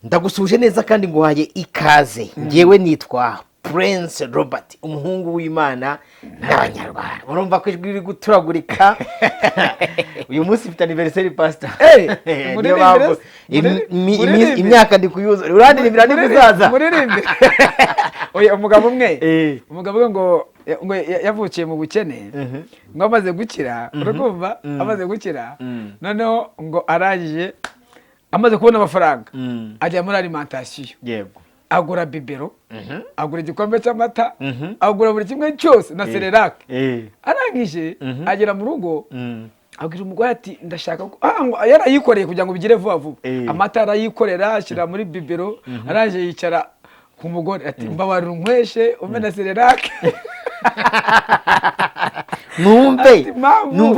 ndagusuje neza kandi nguhaye ikaze. Ngewe nitwa Prince Robert, umuhungu w'Imana n'abanyarwanda. Urumva ko ijwi riri guturagurika. Uyu munsi mfite anniversary pastor. Imyaka ndi kuyuza. Urandirimbira ndi kuzaza. Muririmbe. Oya umugabo umwe. Umugabo ngo yavukiye mu bukene. Ngo amaze gukira, urakumva? Amaze gukira. Noneho ngo arangije amaze kubona amafaranga. Ajya muri alimentation. Yego. Agura bibero, agura igikombe cy'amata, agura buri kimwe cyose na Cerelac. Arangije agera mu rugo, abwira umugore ati ndashaka ko yarayikoreye kugira ngo bigire vuba vuba. Amata arayikorera ashyira muri bibero, arangije yicara ku mugore ati mbabarira unkweshe umena Cerelac. Numve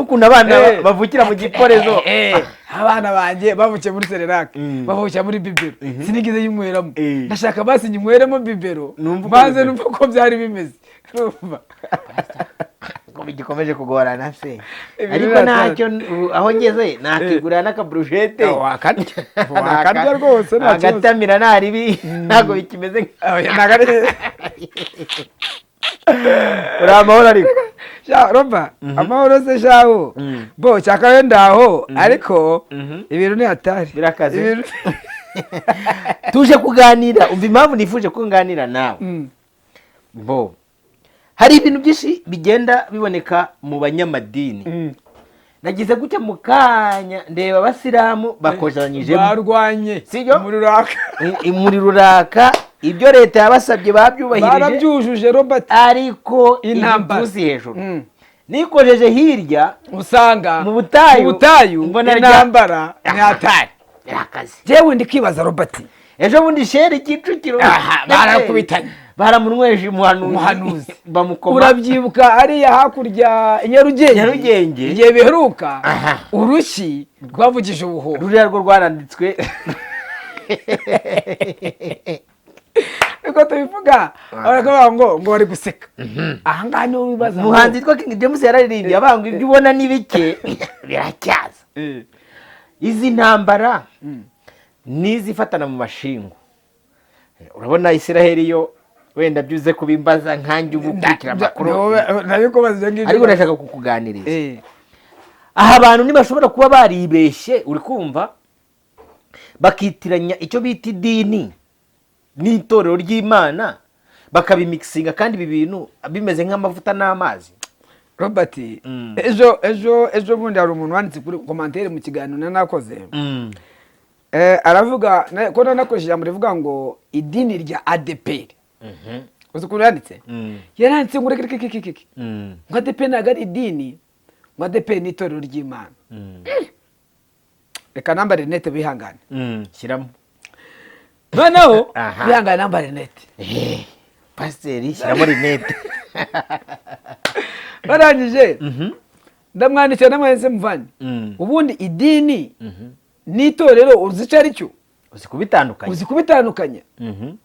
ukuntu abana bavukira mu gikorezo. Abana banjye bavukiye muri Cerelac, bavukira muri bibero. Sinigeze yinyweramo. Ndashaka basi nyweremo bibero, maze numva ko byari bimeze. Ko bigikomeje kugorana se. Ariko ntacyo aho ngeze nakigura n'akabrushete. Wakarya rwose nta kibazo. Agatamira naribi ntago bikimeze. Urama hora ariko. Ja Roba, amahoro se shaho. Bo cyakaye ndaho ariko ibintu ni hatari. Birakaze. Tuje kuganira, umva impamvu nifuje kunganira nawe. Bo hari ibintu byinshi bigenda biboneka mu banyamadini. Nagize gute mu kanya ndeba abasilamu bakojanyije barwanye muri ruraka ibyo leta yabasabye babyubahirije barabyujuje Robert, ariko intambara hejuru nikojeje hirya usanga mu butayu mbona intambara ni hatari. Birakaze. Jewe ndikibaza Robert, ejo bundi sheri Kicukiro barakubitanye baramunweje umuhanuzi bamukoma. Urabyibuka ariya hakurya Nyarugenge igihe biheruka urushyi rwavugije ubuho ruriya rwo rwaranditswe. Eko tubivuga abakavuga ngo bari guseka. Aha ngaha niho bibaza umuhanzi witwa King James yararirimbye abanga ibyo ubona ni bike biracyaza. Izi ntambara nizifatana mu mashingo. Urabona Isiraheli yo wenda byuze kubimbaza nkanjye ubukira makuru ariko ndashaka kukuganiriza. Aha abantu ntibashobora kuba baribeshye, uri kumva, bakitiranya icyo bita idini n'itorero ry'Imana bakabimixinga kandi ibi bintu bimeze nk'amavuta n'amazi. Robert, ejo bundi hari umuntu wanditse kuri commentaire mu kiganiro nakoze. Aravuga ko nakoresheje ijambo rivuga ngo idini rya ADP. Uzi ukuntu yanditse? Yaranditse ngo reke ngo ADP ntabwo ari idini, ngo ADP ni itorero ry'Imana. Reka nambare net bihangane. Shyiramo. Noneho bihangane nambare net. Pasiteri shyiramo rinete. Barangije ndamwandikira namwese mvanye. Ubundi idini n'itorero uzi icyo ari cyo? Uzi kubitandukanya.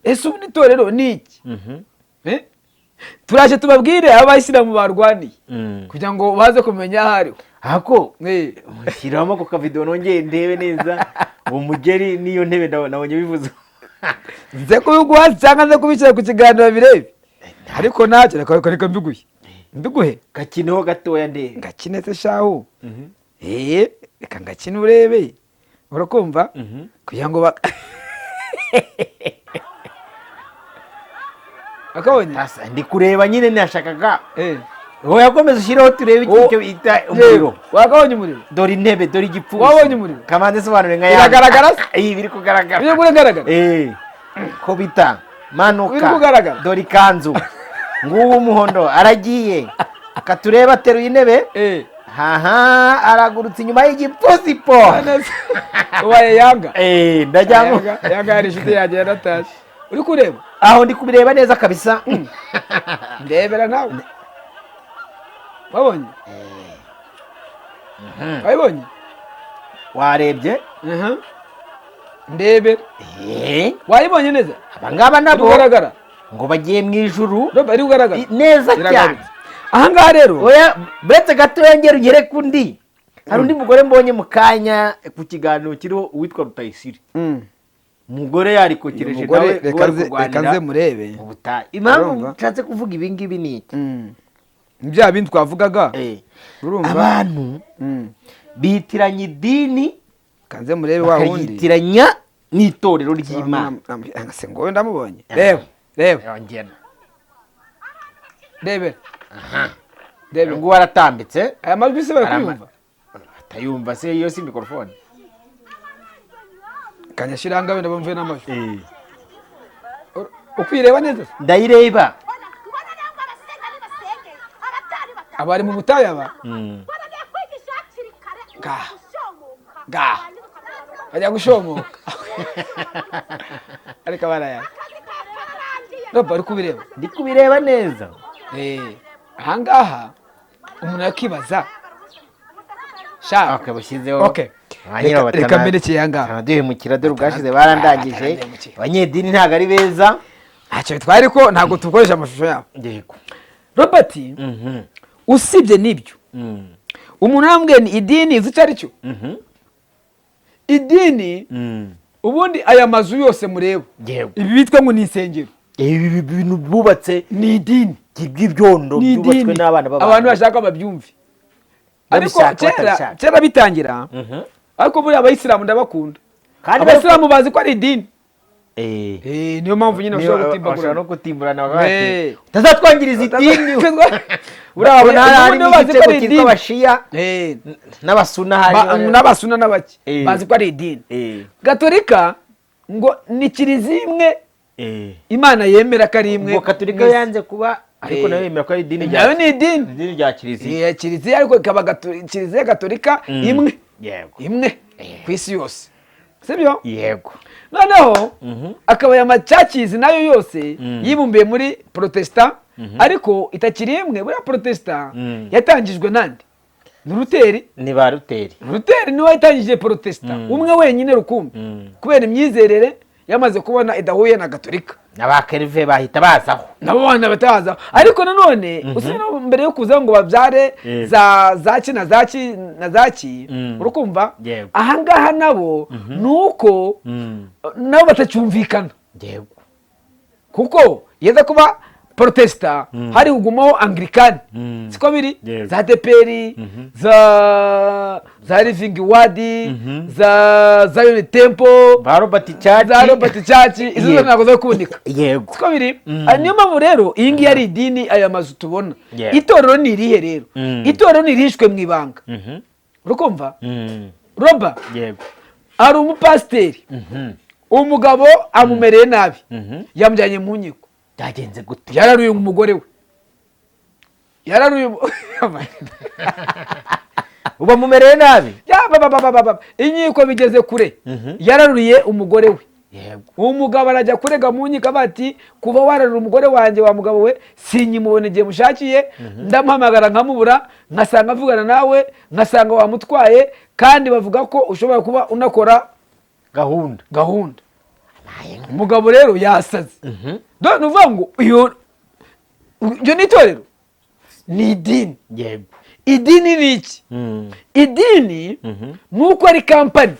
Ese ubu n'itorero ni iki? Turaje tubabwire abayisilamu barwaniye kugira ngo baze kumenya ahari. Hako shyiramo ku kavideo nongeye ndebe neza uwo mugeri niyo ntebe nabonye bivuze. Nze kubiguha cyangwa nze kubicara ku kiganiro birebe. Ariko ntacyo reka mbiguhe gakineho gatoya nde gakine se shaho. Reka ngakine urebe, urakumva kugira ngo akabonye ndi kureba nyine nashakaga. Wowe yakomeza ushireho turebe icyo bita umuriro. Wakabonye umuriro? Dore intebe, dore igipfusi. Wabonye umuriro? Kamanze sobanure nka biragaragara se? Biri kugaragara. Biri kugaragara? Ko bita manuka. Biri kugaragara? Dore ikanzu. Nguwo umuhondo aragiye. Katureba ateruye intebe. Aragurutse inyuma y'igipfusi po. Ubaye yanga? Ndajyango. Yanga yari inshuti yanjye yaratashe. Uri kureba? Aho ndi kubireba neza kabisa. Ndebera nawe. Wabonye? Wabonye? Warebye? Ndebera. Wayibonye neza? Abangaba nabo ugaragara ngo bagiye mu ijuru. Bari ugaragara neza cyane. Aha ngaha rero oya bretse gato yongera ugere kundi. Hari undi mugore mbonye mu kanya ku kiganiro kiriho uwitwa Rutayisire. umugore yarikokereje nawe reka nze murebe impamvu nshatse kuvuga ibi ngibi ni iki bya bindi twavugaga urumva abantu bitiranya idini kanze murebe wa wundi bakayitiranya n'itorero ry'Imana se ngo ndamubonye reba rebe ngo waratambitse aya majwi se bari kuyumva atayumva se iyo si microphone kanyashiranga wenda bumve n'amajwi ukwireba neza ndayireba abari mu butayu aba bajya gushomoka ariko baraya roba ari kubireba ndi kubireba neza ahangaha umuntu yakibaza bushyizeho reka mberekeye ahangaha duhemukira dore ubwashize barandangije abanyedini ntabwo ari beza ntacyo bitwaye ariko ntabwo dukoresha amashusho yabo robert usibye n'ibyo umuntu yambwiye ni idini uzi icyo ari cyo idini ubundi aya mazu yose mureba ibi bitwa ngo ni insengero ibi bintu bubatse ni idini by'ibyondo byubatswe n'abana b'abantu abantu bashaka babyumve ariko kera bitangira ariko buriya abayisilamu ndabakunda kandi abayisilamu bazi ko ari idini niyo mpamvu nyine bashobora no gutimburana bagati utazatwangiriza idini urabona hari n'igitego cyitwa abashiya n'abasuna n'abaki bazi ko ari idini gatolika ngo ni kiliziya imwe imana yemera ko ari imwe ngo katolika yanze kuba ariko nayo yemera ko ari idini nayo ni idini rya kiliziya kiliziya ariko ikaba kiliziya gatolika imwe imwe ku isi yose sibyo yego noneho akaba aya macakizi nayo yose yibumbiye muri protestant ariko itakiri imwe buriya protestant yatangijwe nande ni Luteri ni ba Luteri niwe yatangije protestant umwe wenyine rukumbi kubera imyizerere yamaze kubona idahuye na gatolika n'abakerive bahita bazaho nabo bana batazaho ariko nanone usibye mbere yo kuza ngo babyare zaki na zaki urukumva ahangaha nabo nuko nabo batacyumvikana kuko yeza kuba protesta hari ugumaho anglikani siko biri za deperi za living word za Zion Temple ba Robert Church izo zo ntabwo zo kuboneka yego siko biri niyo mpamvu rero iyi ngiyi ari idini aya mazu tubona itorero ni irihe rero itorero ni irishwe mu ibanga urukumva roba yego ari umupasiteri umugabo amumereye nabi yamujyanye mu nkiko byagenze gute yararuye umugore we uba mumereye nabi inkiko bigeze kure yararuriye umugore we uwo mugabo arajya kurega mu nkiko bati kuva wararura umugore wanjye wa mugabo we sinyimubona igihe mushakiye ndamuhamagara nkamubura nkasanga avugana nawe nkasanga wamutwaye kandi bavuga ko ushobora kuba unakora gahunda umugabo rero yasaze dore uvuga ngo iyo ni itorero ni idini idini ni iki idini ni uko ari kampani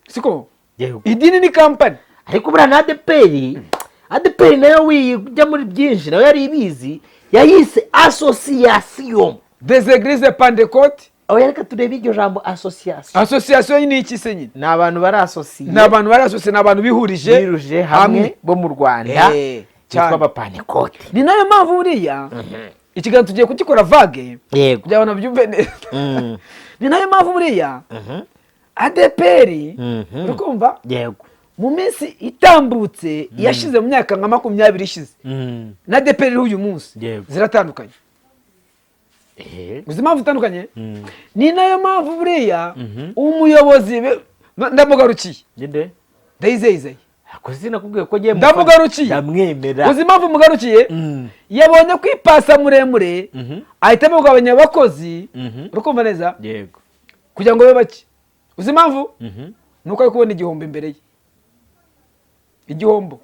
siko idini ni kampani ariko buriya na adeperi nayo wijya muri byinshi nayo yari ibizi yayise asosiyasiyo des églises Pentecôte aho reka turebe iryo jambo asosiyasiyo ni iki se nyine ni abantu bari asosiye ni abantu bihurije hamwe bo mu Rwanda cyitwa abapantekote ni nayo mpamvu buriya ikiganiro tugiye kugikora vage kugira ngo nabyumve neza ni nayo mpamvu buriya adeperi urikumva mu minsi itambutse yashize mu myaka nka 20 ishize na adeperi uyu munsi ziratandukanye uzi impamvu itandukanye ni nayo mpamvu buriya umuyobozi ndamugarukiye ndayizeye nakubwiye ko ngiye ndamugarukiye ndamwemera uzi impamvu mugarukiye yabonye kwipasa muremure ahitamo kugabanya abakozi urukumva neza kugira ngo babe bake uzi impamvu nuko ari kubona igihombo imbere ye igihombo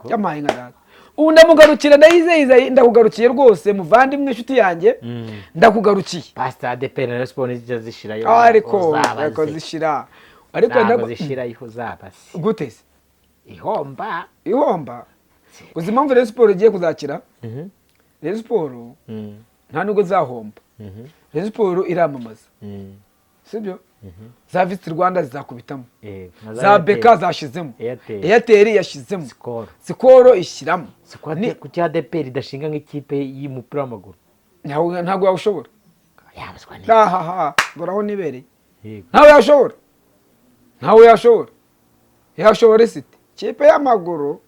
cyamaye nka data ubu ndamugarukira ndayizeye ndakugarukiye rwose muvandimwe inshuti yanjye ndakugarukiye pastor de pere response zishirayo ariko zishira ariko ntabwo zishiraho zabasi gute se ihomba uzi impamvu Rayon Sport igiye kuzakira Rayon Sport nta nubwo zahomba Rayon Sport iramamaza sibyo za Visit Rwanda zizakubitamo za Beka zashizemo Airtel yashizemo Skol ishyiramo ku cya ADPR idashinga nk'ikipe y'umupira w'amaguru ntabwo yawushobora goraho nibereye ntawe yashobora City kipe y'amaguru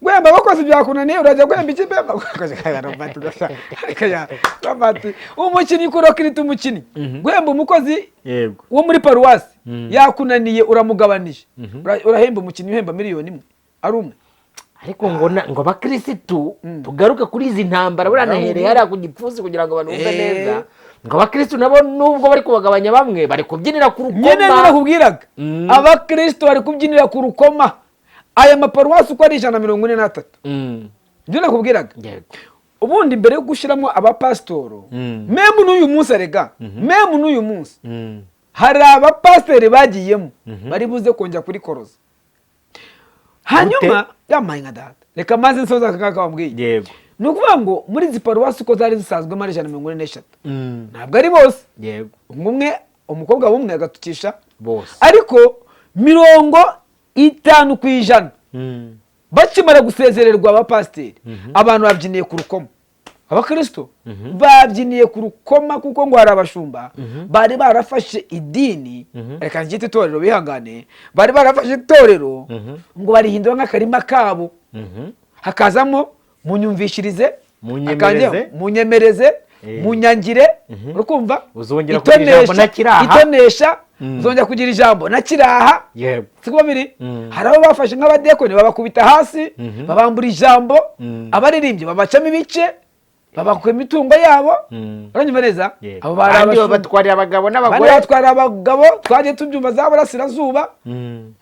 gwemba bakoze byakunaniye urajya gwemba ikipe y'amaguru umukinnyi kurokirita umukinnyi gwemba umukozi wo muri paruwasi yakunaniye uramugabanije urahemba umukinnyi uhemba miliyoni imwe ari umwe ariko ngo abakirisitu tugaruke kuri izi ntambara buranahereye hariya ku gipfunsi kugira ngo abantu bumve neza ngo abakirisitu nabo nubwo bari kubagabanya bamwe bari kubyinira ku rukoma nyine nakubwiraga abakirisitu bari kubyinira ku rukoma aya maparuwasi uko ari 143 ndio nakubwiraga ubundi mbere yo gushiramo abapastoro meme n'uyu munsi arega meme n'uyu munsi hari abapasiteri bagiyemo bari buze kongera kuri koroza hanyuma yamayinga data reka maze nsoza kaka wambwiye yego nukuvuga ngo muri zi paruwasi uko zari zisanzwe mari 143 ntabwo ari bose yego umukobwa w'umwe agatukisha bose ariko 50% bakimara gusezererwa abapasiteri abantu babyiniye ku rukoma abakristo babyiniye ku rukoma kuko ngo hari abashumba bari barafashe idini reka ngite itorero bihangane bari barafashe itorero ngo barihindura nk'akarima kabo hakazamo munyumvishirize munyemereze munyangire urukumva uzongera kugira ijambo na kiraha itonesha uzongera kugira ijambo na kiraha siko biri hari abo bafashe nk'abadekoni babakubita hasi babambura ijambo abaririmbye babacamo ibice babakwe imitungo yabo uranyumva neza abo batwariye abagabo n'abagore batwariye abagabo twaje tubyumva za burasirazuba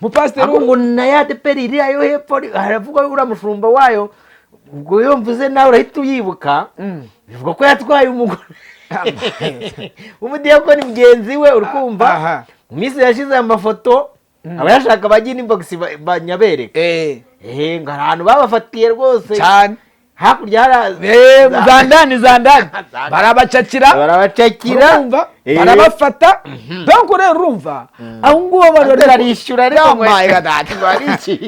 mu pasiteri ngo na ya ADPR iriya yo hepfo haravuga uramushumba wayo ubwo yumvuze nawe urahita uyibuka bivuga ko yatwaye umugore umudiyakoni mugenzi we urukumva mu minsi yashize amafoto abayashaka bagira inbox banyabereka ngo ahantu babafatiye rwose cyane hakurya zandani barabacakira barabafata donc rero urumva aho ngubo barishyura ariko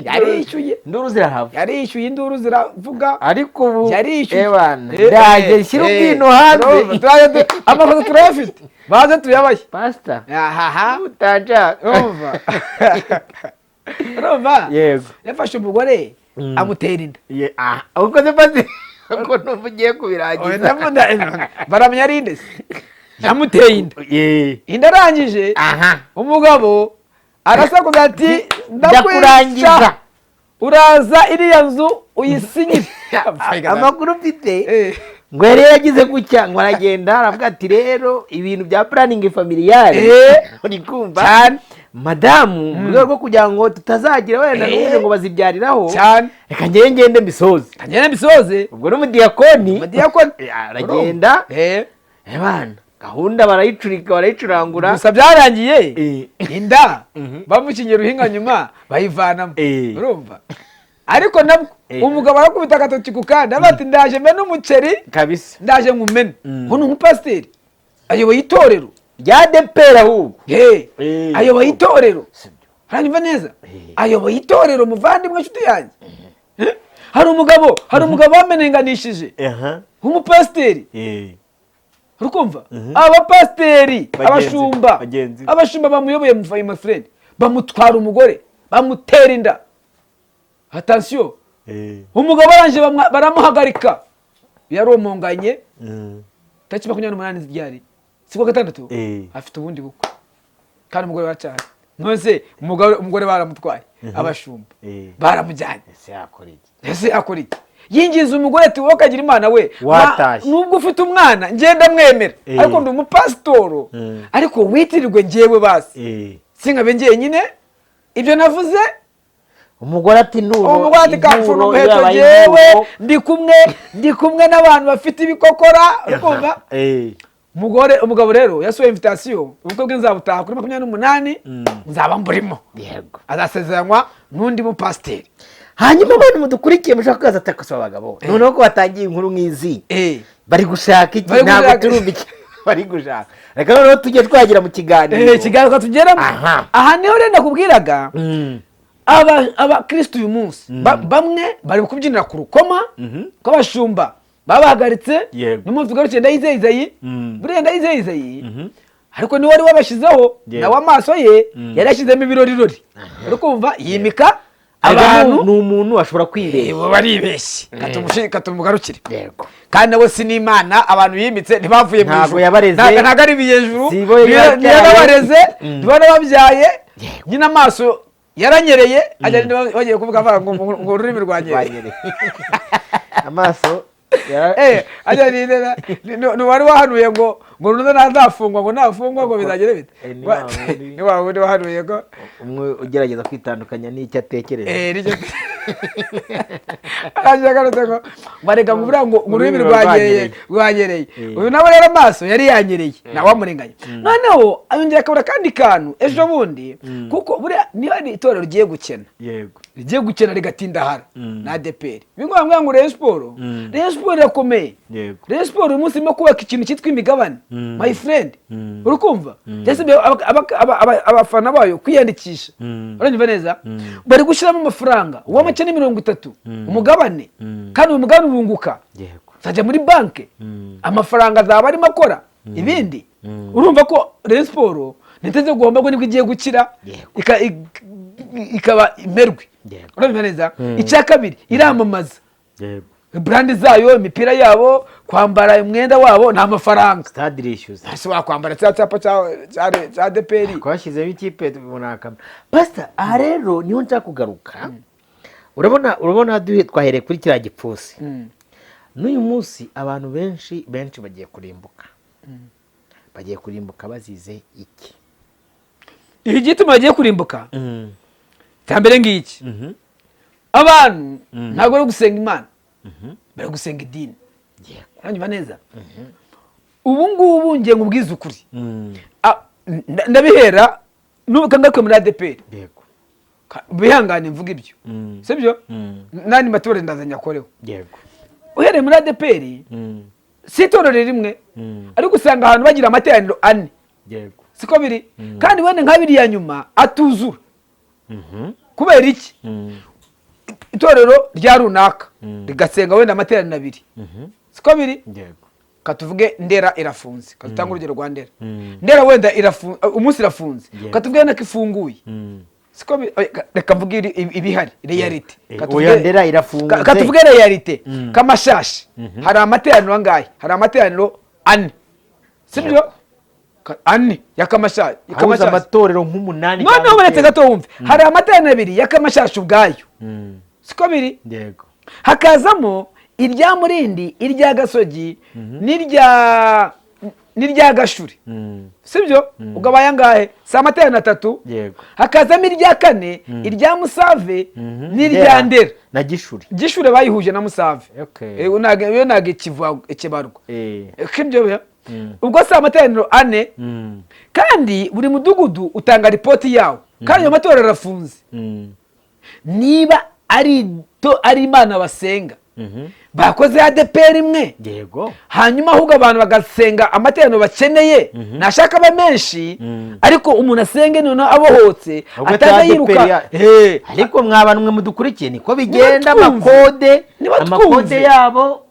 yarishyuye induru zirahava yarishyuye induru ziravuga ariko ubu yarishyuye ndaje shyira ubwino hanze amafoto turayafite baze tuyabaye pastor utaja urumva yego yafashe umugore amutera inda ahubwo se pasi ko nuvugiye kubirangiza baramenya ari inde yamuteye inda inda arangije umugabo arasakuza ati ndakurangiza uraza iriya nzu uyisinyire amakuru mfite ngo yari yagize gutya ngo aragenda aravuga ati rero ibintu bya planning familiale uri kumva cyane madamu mu rwego rwo kugira ngo tutazagira wenda n'uje ngo bazibyariraho cyane reka ngende mbisoze ubwo n'umudiyakoni aragenda bana gahunda barayicurangura gusa byarangiye inda bamukinyera uhinga nyuma bayivanamo urumva ariko nabwo umugabo arakubita agatoki ku kandi abati ndaje mbe n'umuceri kabisa ndaje nkumene ngo ni umupasiteri ayoboye itorero rya ADPR ahubwo ayoboye itorero uranyumva neza ayoboye itorero muvandimwe inshuti yanjye hari umugabo wamenenganishije nk'umupasiteri urukumva abapasiteri abashumba bamuyoboye my friend bamutwara umugore bamutera inda attention umugabo aranje baramuhagarika yaromonganye tariki 28 z'igari siko gatandatu afite ubundi bukwe kandi umugore wacanye nose umugore baramutwaye abashumba baramujyanye ese akora iki yingiza umugore ati wowe kagira imana we nubwo ufite umwana ngenda mwemera ariko ndi umupasitoro ariko witirirwe ngewe basi singabe ngiye nyine ibyo navuze umugore ati umugore ati kamfura umuheto ngewe ndi kumwe n'abantu bafite ibikokora ukumva umugabo rero yasohoye invitation ubukwe bwe nzabutaha kuri 28 nzaba mburimo yego azasezeranywa n'undi mu pasiteri. hanyuma abantu mudukurikiye mushaka kuza atakosaba abagabo noneho ko batangiye inkuru nk'izi bari gushaka iki ntabwo turumva iki bari gushaka reka noneho tujye twagira mu kiganiro ikiganiro tugeramo aha niho renda kubwiraga abakristo uyu munsi bamwe bari kubyinira ku rukoma kw'abashumba babahagaritse n'umunsi ugarukiye Ndayizeye buriya Ndayizeye ariko niwe wari wabashyizeho nawe amaso ye yari yashyizemo ibirorirori uri kumva yimika abantu ni umuntu ashobora kwibeshya baribeshye katumugarukire kandi nawe si n'Imana abantu yimitse ntibavuye mu ijuru ntabwo ari ibiyejuru ntiyabareze ntibababyaye nyine amaso yaranyereye bagiye kuvuga ngo ururimi rwanyereye amaso wari wahanuye ngo runo ntazafungwa ngo nafungwa ngo bizagere bite ni wa wundi wahanuye ngo umwe ugerageza kwitandukanya n'icyo atekereza arangije agarutse ngo barega ngo buriya ngo ururimi rwanyereye uyu nawe rero amaso yari yanyereye nawe amurenganya noneho ayongera akabura kandi kantu ejo bundi kuko buriya niba ari itorero rigiye gukena rigatindahara na ADPR bingombwa ngo Rayon Sport irakomeye Rayon Sport uyu munsi irimo kubaka ikintu cyitwa imigabane my friend uri kumva abafana bayo kwiyandikisha uranyumva neza bari gushyiramo amafaranga uw'amake ni 30 umugabane kandi uyu mugabane urunguka sajya muri banke amafaranga azaba arimo akora ibindi urumva ko Rayon Sport niteze guhomba ngo nibwo igiye gukira ikaba imerwe uranyumva neza icya kabiri iramamaza brand zayo imipira yabo kwambara umwenda wabo nta mafaranga stade rishyuza hasi wakwambara cyapa cya ADPR kwashyizeho ikipe tubonaka pastor aha rero niho nshaka kugaruka urabona twahereye kuri kiriya gipfusi n'uyu munsi abantu benshi bagiye kurimbuka bazize iki gituma bagiye kurimbuka cyambere ngiki abantu ntabwo bari gusenga Imana bari gusenga idini uranyumva neza ubu ngubu ngiye ngubwiza ukuri ndabihera n'ubukangakwe muri ADPR bihangane mvuga ibyo sibyo nani matora ndazanya koreho uhereye muri ADPR si itorero rimwe ariko usanga ahantu bagira amateraniro 4 siko biri kandi wene nk'abiri ya nyuma atuzura kubera iki itorero rya runaka rigasenga wenda amateraniro 2 siko biri katuvuge Ndera irafunze katutanga urugero rwa Ndera wenda umunsi irafunze katuvuge nako ifunguye siko reka mvuge ibihari reality Ndera irafunze katuvuge reality kamashashi hari amateraniro angahe hari amateraniro 4 sibyo 4 yakamashashi amatorero nk'umunani none uburetse gato wumve hari amateraniro 2 yakamashashi ubwayo siko biri hakazamo irya Murindi irya Gasogi n'irya Gashuri sibyo ugabaye angahe sa amateraniro 3 hakazamo irya 4 irya Musave n'irya Ndera na Gishuri bayihuje na Musave yo nage ikibarwa kibyo ubwo sa amateraniro 4 kandi buri mudugudu utanga report yawo kandi ayo matorero arafunze niba ari Imana basenga bakoze ADPR imwe hanyuma ahubwo abantu bagasenga amateraniro bakeneye nashaka aba menshi ariko umuntu asenge none abohotse atayiruka ariko mwabana mwe mudukurikiye niko bigenda amakode yabo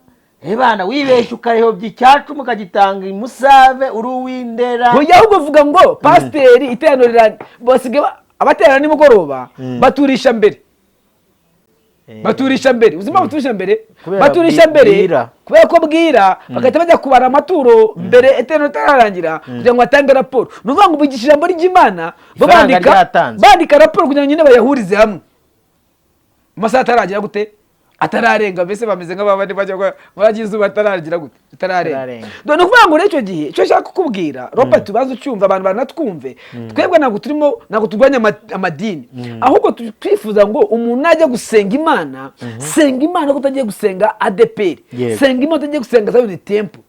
bana wibeshye ukarehobya icyacu mukagitanga Musave uri uw'Indera ahubwo vuga ngo pasiteri iteraniro basigaye abaterana nimugoroba baturisha mbere uzima baturisha mbere kubera ko bwira bagahita bajya kubara amaturo mbere eteno tararangira kugira ngo atange raporo nuvuga ngo bigisha ijambo ry'Imana bandika raporo kugira ngo nyine bayahurize hamwe amasaha ataragira gute atararenga mbese bameze nk'abandi bajya izuba ataragira gute atararenga none kuvuga ngo n'icyo gihe cyo shaka kukubwira Robert tubaze ucyumva abantu banatwumve twebwe ntabwo turwanya amadini ahubwo twifuza ngo umuntu najya gusenga Imana senga Imana ko utagiye gusenga ADPR senga Imana utagiye gusenga Zion Temple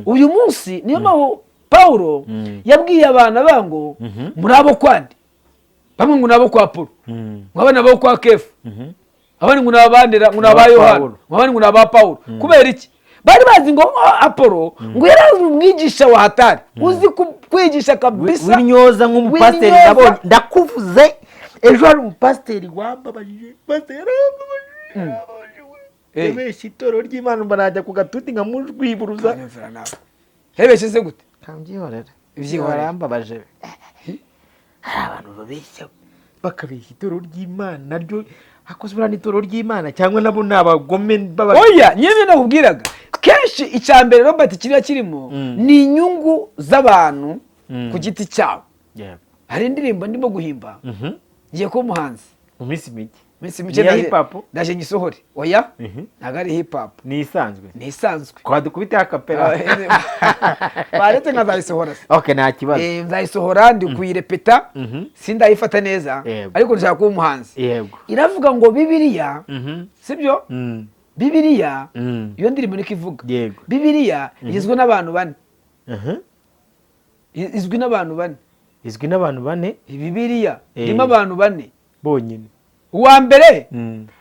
uyu munsi niyo mpamvu Pawulo yabwiye abantu abango muri abo kwandi bamwe ngo nabo kwa Apolo abandi nabo kwa Kefa abandi ngo nabandera ngo naba Yohana abandi ngo naba Pawulo kubera iki bari bazi ngo Apolo ngo yarazi umwigisha wa hatari uzi kwigisha kabisa winyoza nk'umupasiteri ndabonye ndakuvuze ejo hari umupasiteri wambabajije pasiteri yabeshye itoro ry'Imana mbanajya ku gatuti nkamujwiburuza hebeshe se gute kambyihorera ivyo barambabaje hari abantu babeshya bakabeshya itoro ry'Imana naryo hakozwe n'itoro ry'Imana cyangwa nabo nabagome oya nyine nakubwiraga kenshi icyambere Robert kiriya kirimo ni inyungu z'abantu ku giti cyabo hari indirimbo ndimo guhimba ngiye ko umuhanzi mu minsi mike ndaje ngisohore oya ntago ari hip hop ni isanzwe kwa dukubite akapera baretse nkazayisohora okay nta kibazo nzayisohora ndi kuyirepeta sindayifata neza ariko ndashaka kuba umuhanzi yego iravuga ngo Bibiliya sibyo Bibiliya iyo ndirimbo niko ivuga Bibiliya igizwe n'abantu bane izwi n'abantu bane Bibiliya irimo abantu bane bonyine uwa mbere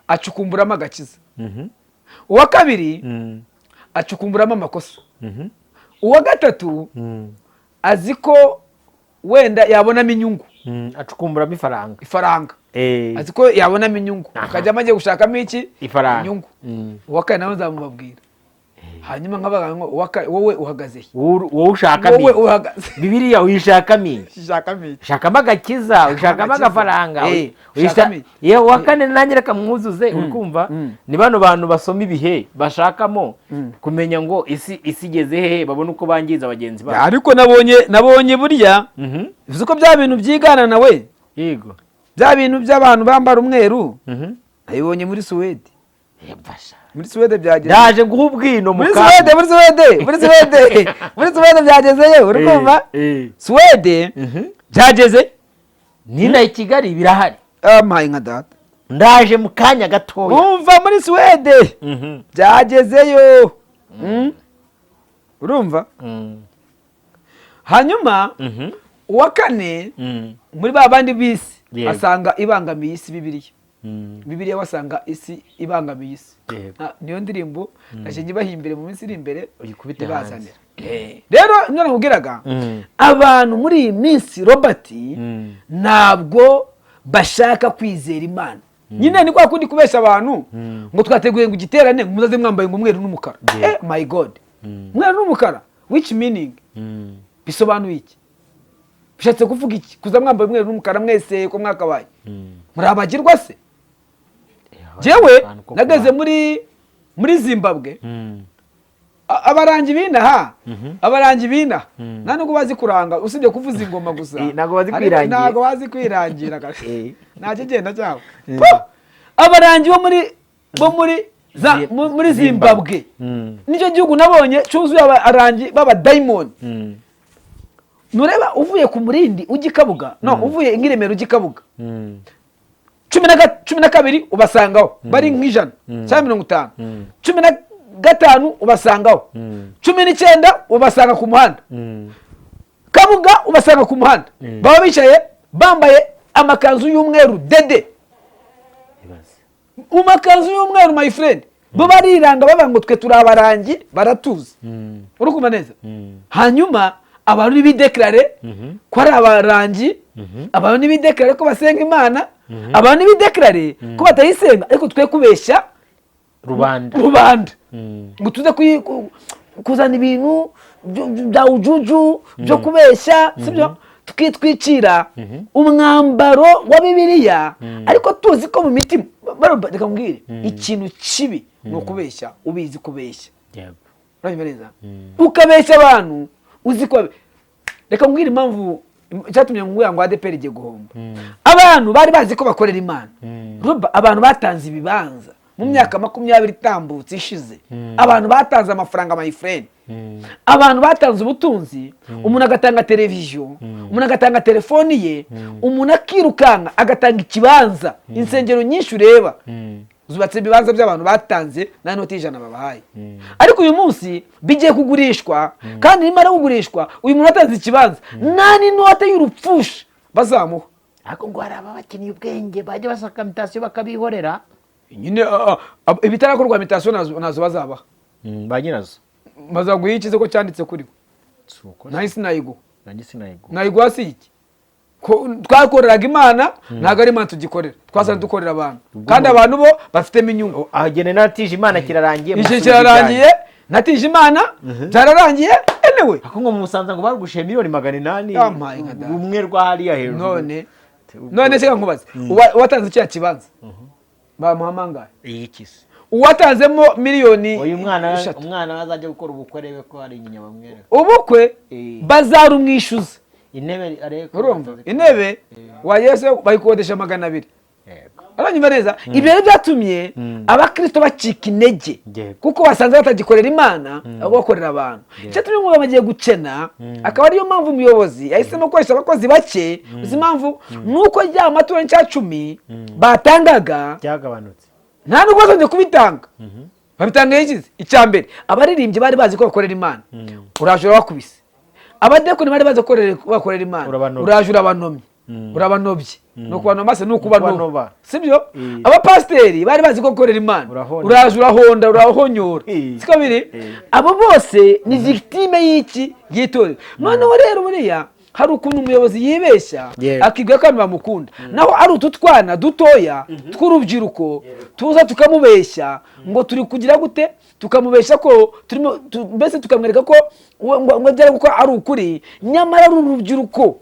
acukumburamo agakiza uwa kabiri acukumburamo amakosa uwa gatatu azi ko wenda yabonamo inyungu acukumburamo ifaranga azi ko yabonamo inyungu akajyamo agiye gushakamo iki inyungu uwa kane nawe nzamubabwira hanyuma nkabaga ngo wowe uhagaze wowe ushaka mi Bibiliya uyishakamo shakamo agakiza ushakamo agafaranga yewe wakane nanjye reka mwuzuze ukumva ni bano bantu basoma ibihe bashakamo kumenya ngo isi igeze hehe babone uko bangiza abagenzi babo ariko nabonye burya bivuze ko bya bintu byigana nawe yego bya bintu by'abantu bambara umweru nabibonye muri Suwede muri Suwede byageze ndaje guhubwino muri Suwede byagezeyo uri kumva Suwede byageze nina i Kigali birahari amaye nka data ndaje mu kanya gatoya umva muri Suwede byagezeyo urumva hanyuma uwa kane muri ba bandi bisi asanga ibangamiye isi Bibiliya wasanga isi ibangamiye isi niyo ndirimbo nashinje bahimbere mu minsi iri imbere uyikubite hanze rero none nkubwiraga abantu muri iyi minsi Robert ntabwo bashaka kwizera Imana nyine ni kwa kundi kubesha abantu ngo twateguye ngo igiterane ngo muzaze mwambaye ngo umweru n'umukara my god umweru n'umukara which meaning bisobanuye iki bishatse kuvuga iki kuza mwambaye umweru n'umukara mwese ko mwakabaye muri abagirwa se jewe nageze muri Zimbabwe abarangi binaha nta nubwo bazi kuranga usibye kuvuza ingoma gusa ntabwo bazi kwirangira nta kigenda cyabo abarangi bo muri Zimbabwe nicyo gihugu nabonye cyuzuye abarangi b'abadayimoni nureba uvuye ku Murindi ujya Kabuga uvuye Ingiremero ujya Kabuga 12 ubasangaho bari nk'ijana cyangwa 50 15 ubasangaho 19 ubasanga ku muhanda Kabuga ubasanga ku muhanda baba bicaye bambaye amakanzu y'umweru dede amakanzu y'umweru my friend bo bariranga baba ngo twe turabarangi baratuza urukuma neza hanyuma abantu bideklare ko ari abarangi abantu bideklare ko basenga Imana abantu bideklare ko batayisenga ariko twe kubeshya rubanda ngo tuze kuzana ibintu bya ujuju byo kubeshya sibyo tukitwicira umwambaro wa Bibiliya ariko tuzi ko mu mitima reka mbwire ikintu kibi no kubeshya ubizi kubeshya urabimeza ukabeshya abantu uzi ko reka mbwire impamvu cyatumye ngo ADPR igiye guhomba abantu bari bazi ko bakorera Imana abantu batanze ibibanza mu myaka 20 itambutse ishize abantu batanze amafaranga my friend abantu batanze ubutunzi umuntu agatanga televiziyo umuntu agatanga telefoni ye umuntu akirukanga agatanga ikibanza insengero nyinshi ureba zubatse ibibanza by'abantu batanze na noti y'ijana babahaye. Ariko uyu munsi bigiye kugurishwa kandi nimara kugurishwa uyu muntu atanze ikibanza nta n'inote y'urupfusha bazamuha. ariko ngo hari abakeneye ubwenge bajya basaka mitasiyo bakabihorera nyine ibitarakorwa mitasiyo nazo bazabaha ba nyirazo bazaguha ikize ko cyanditse kuri we nahise nayigo nayiguha si iki twakoreraga Imana ntabwo ari Imana tugikorera twasanze dukorera abantu kandi abantu bo bafitemo inyungu. ahagene natije Imana kirarangiye iki kirarangiye natije Imana cyararangiye anyway ako ngo musanza ngo barugushe miliyoni 800 rumwe rwa hariya hejuru none se nkubaze watanze cya kibanza bamuhamanga ikisi uwatanzemo miliyoni uyu umwana azajya gukora ubukwe rebe ko ari inyinya bamwere ubukwe bazarumwishyuza intebe areko intebe wa Yesu bayikodesha 200 aranyumva neza. Ibyo rero byatumye abakristo bacika intege kuko basanze batagikorera Imana ahubwo bakorera abantu. Cyatumye ngo bagiye gukena akaba ariyo mpamvu umuyobozi yahisemo gukoresha abakozi bake. Uzi impamvu nuko rya maturo y'Icyacumi batangaga byagabanutse nta nubwo bazongeye kubitanga. Babitanga yikize icyambere abaririmbyi bari bazi ko bakorera Imana uraje wakubise abadekoni bari bazi bakorera Imana uraje urabanomye urabanobye no kubanoma se no kubanoba sibyo. Abapasteri bari bazi ko gukorera Imana uraje urahonda urahonyora siko biri. Abo bose ni victime y'iki yitorera. Noneho rero buriya hari ukuntu umuyobozi yibeshya akibwa kandi bamukunda naho ari ututwana dutoya tw'urubyiruko tuza tukamubeshya ngo turi kugira gute tukamubeshya ko turimo mbese tukamwereka ko ngo byari gukora ari ukuri nyamara ari urubyiruko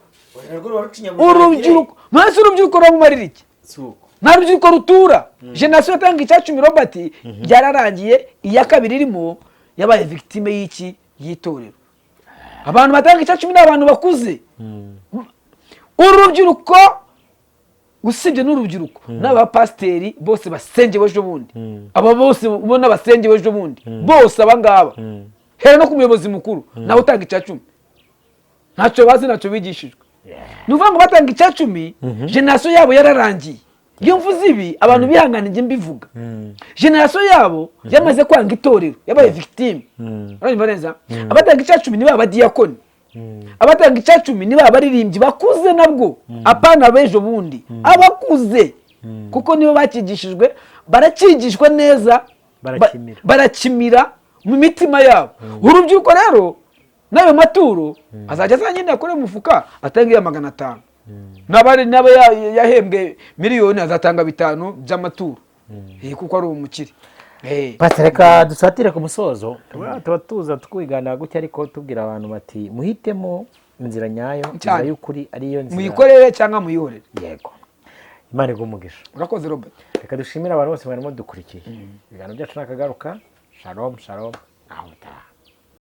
mwese urubyiruko rwamumarira iki nta rubyiruko rutura. Generation yatanga Icyacumi Robert byararangiye iya kabiri irimo yabaye victime y'iki yitorero. Abantu batanga Icyacumi n'abantu bakuze urubyiruko usibye n'urubyiruko n'abapasteri bose basengewe ejo bundi aba bose ubona basengewe ejo bundi bose abangaba hera no ku muyobozi mukuru nawe utanga Icyacumi ntacyo bazi ntacyo bigishijwe. Nuvuga ngo batanga Icyacumi generation yabo yararangiye. Iyo mvuze ibi abantu bihanganije mbivuga generation yabo yamaze kwanga itorero yabaye victime. Urumva neza abatanga Icyacumi ni babadiyakoni abatanga Icyacumi ni babaririmbyi bakuze nabwo apana bejo bundi abakuze kuko nibo bakigishijwe barakigishwa neza barakimira mu mitima yabo. Urubyiruko rero nayo maturo azajya azanyine akore mufuka atangiye 500 naba yahembwe miliyoni azatanga 5 by'amaturo kuko ari umukire. Pasreka dusatire ku musozo tuba tuza twigana gutya ariko tubwira abantu bati muhitemo inzira nyayo inzira y'ukuri ariyo nzira muyikorere cyangwa muyihorere. Yego Imana igumugisha. Urakoze Robert. Reka dushimira abantu bose barimo dukurikiye ibiganiro byacu nakagaruka. Shalom aho ta